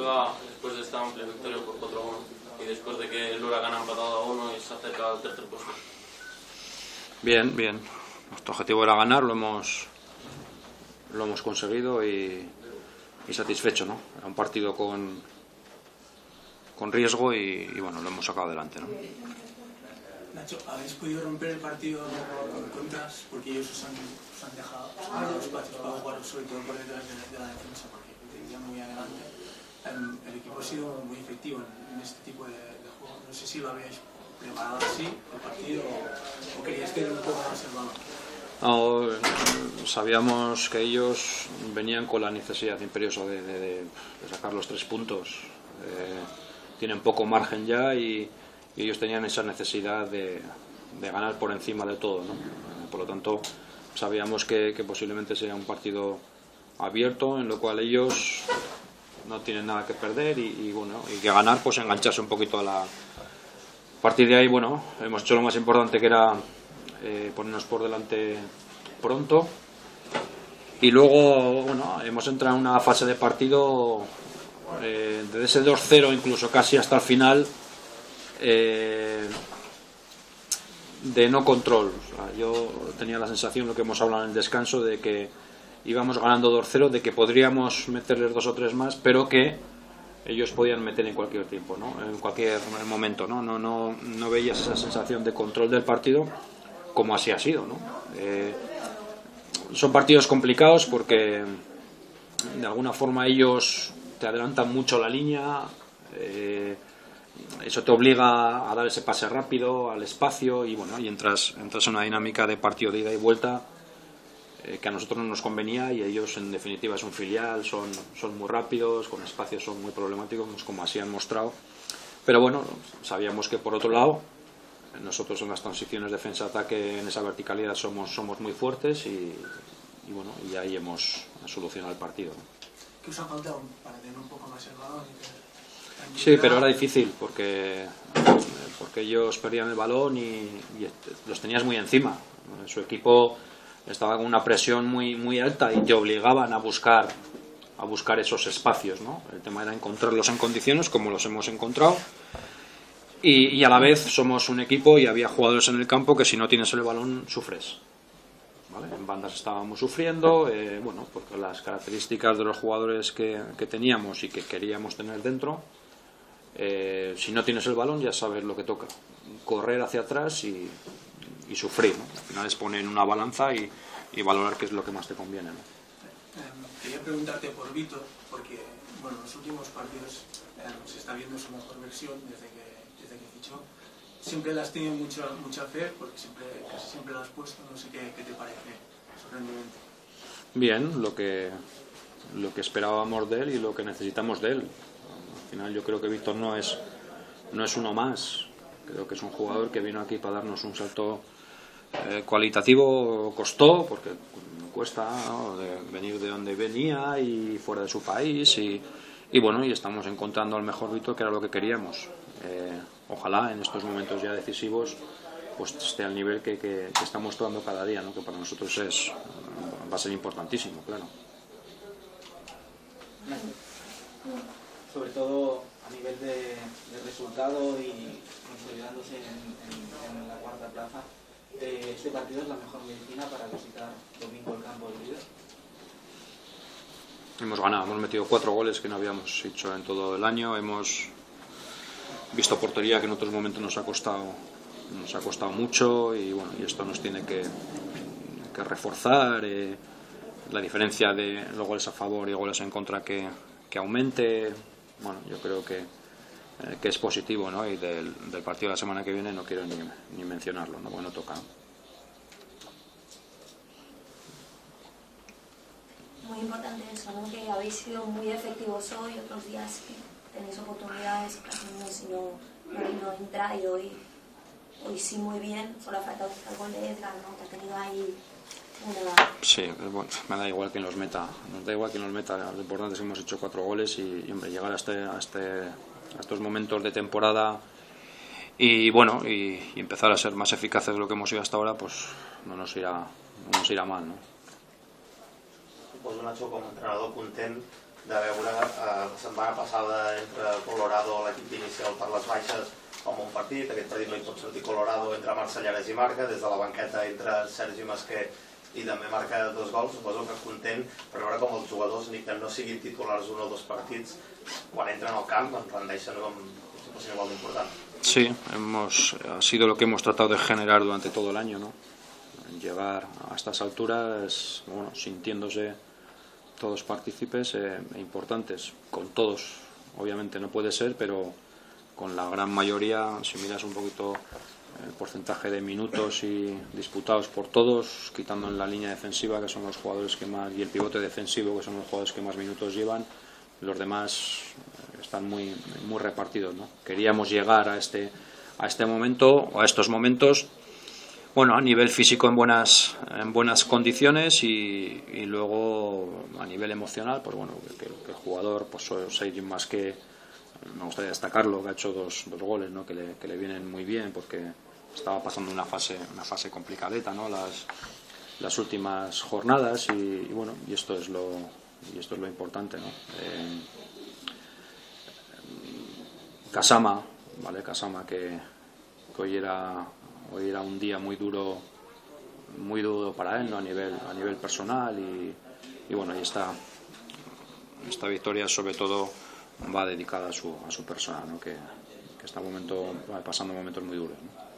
va después de esta amplia victoria por 4-1 y después de que el Huracán ha empatado a 1 y se acerca al tercer puesto? Bien, bien. Nuestro objetivo era ganar, lo hemos conseguido y satisfecho, ¿no? Era un partido con riesgo y bueno, lo hemos sacado adelante, ¿no? Nacho, ¿habéis podido romper el partido con contras? Porque ellos os han dejado los espacios para jugar, sobre todo por detrás de la defensa, porque ya muy adelante. El equipo ha sido muy efectivo en este tipo de juego. No sé si lo habíais preparado así, el partido, o queríais tener un poco más el balón. No, sabíamos que ellos venían con la necesidad imperiosa de sacar los 3 puntos. Tienen poco margen ya y ellos tenían esa necesidad de ganar por encima de todo, ¿no? Por lo tanto, sabíamos que posiblemente sería un partido abierto en lo cual ellos no tienen nada que perder y bueno, y que ganar, pues engancharse un poquito a partir de ahí. Bueno, hemos hecho lo más importante, que era ponernos por delante pronto, y luego bueno, hemos entrado en una fase de partido desde ese 2-0 incluso casi hasta el final de no control. O sea, yo tenía la sensación, lo que hemos hablado en el descanso, de que íbamos ganando 2-0, de que podríamos meterles 2 o 3 más, pero que ellos podían meter en cualquier tiempo, ¿no? En cualquier momento, ¿no? No veías esa sensación de control del partido, como así ha sido, ¿no? Son partidos complicados porque de alguna forma ellos te adelantan mucho la línea, eso te obliga a dar ese pase rápido al espacio y bueno, y entras en una dinámica de partido de ida y vuelta que a nosotros no nos convenía, y ellos en definitiva es un filial, son muy rápidos, con espacios son muy problemáticos, como así han mostrado. Pero bueno, sabíamos que por otro lado nosotros en las transiciones defensa-ataque, en esa verticalidad somos muy fuertes y bueno, y ahí hemos solucionado el partido. ¿Qué os ha faltado para tener un poco más el balón? Sí, pero era difícil porque ellos perdían el balón y los tenías muy encima. Su equipo estaba con una presión muy alta y te obligaban a buscar esos espacios, ¿no? El tema era encontrarlos en condiciones como los hemos encontrado, y a la vez somos un equipo y había jugadores en el campo que si no tienes el balón sufres, ¿vale? En bandas estábamos sufriendo, bueno, porque las características de los jugadores que teníamos y que queríamos tener dentro, si no tienes el balón ya sabes lo que toca, correr hacia atrás y sufrir, ¿no? Al final es poner en una balanza y valorar qué es lo que más te conviene, ¿no? Quería preguntarte por Vítor, porque bueno, en los últimos partidos se está viendo su mejor versión desde que fichó. Siempre le has tenido mucha fe, porque casi siempre lo has puesto. No sé qué te parece su rendimiento. Bien, lo que esperábamos de él y lo que necesitamos de él. Al final yo creo que Vítor no es uno más. Creo que es un jugador que vino aquí para darnos un salto cualitativo. Costó, porque cuesta, ¿no?, de venir de donde venía y fuera de su país, y bueno, y estamos encontrando al mejor Vítor, que era lo que queríamos. Ojalá en estos momentos ya decisivos pues esté al nivel que está mostrando cada día, ¿no? Que para nosotros va a ser importantísimo, claro. Sobre todo a nivel de resultado y consolidándose en la cuarta plaza, ¿este partido es la mejor medicina para visitar domingo el campo del líder? Hemos ganado, hemos metido 4 goles que no habíamos hecho en todo el año, hemos visto portería que en otros momentos nos ha costado mucho, y bueno, y esto nos tiene que reforzar, la diferencia de los goles a favor y goles en contra que aumente. Bueno, yo creo que es positivo, ¿no? Y del partido de la semana que viene no quiero ni mencionarlo, ¿no? Bueno, toca. Muy importante eso, ¿no? Que habéis sido muy efectivos hoy, otros días que tenéis oportunidades, casi no entra, y hoy sí muy bien. Solo ha faltado el gol de Edgar, ¿no? Que ha tenido ahí una... Sí, bueno, me da igual quién los meta, nos da igual quién los meta. Lo importante es que hemos hecho 4 goles y hombre, llegar a estos momentos de temporada y bueno, y empezar a ser más eficaces de lo que hemos sido hasta ahora, pues no nos irá mal, ¿no? Pues Nacho, como entrenador puntent, de veure la setmana passada entre Colorado, l'equip inicial per les baixes, com un partit. Aquest partit no hi pot sortir Colorado, entre Marcelleres i marca, des de la banqueta entre Sergi Masquer i també marca 2 gols. Suposo que content per veure com els jugadors, ni que no siguin titulars 1 o 2 partits, quan entren al camp en rendeixen com situació igual d'important. Sí, ha sido lo que hemos tratado de generar durante todo el año, ¿no? Llegar a estas alturas, bueno, sintiéndose todos partícipes e importantes. Con todos, obviamente no puede ser, pero con la gran mayoría, si miras un poquito el porcentaje de minutos y disputados por todos, quitando en la línea defensiva, que son los jugadores que más, y el pivote defensivo, que son los jugadores que más minutos llevan, los demás están muy repartidos, ¿no? Queríamos llegar a este momento, o a estos momentos, bueno, a nivel físico en buenas condiciones y luego a nivel emocional, pues bueno, que el jugador, pues Sergi Masquer, me gustaría destacarlo, que ha hecho dos goles, ¿no? que le vienen muy bien, porque estaba pasando una fase complicadeta, ¿no? las últimas jornadas y bueno, y esto es lo importante, ¿no? Kasama, ¿vale? Kasama que hoy era un día muy duro para él, ¿no? a nivel personal y bueno, y esta victoria sobre todo va dedicada a su persona, ¿no? que está pasando momentos muy duros, ¿no?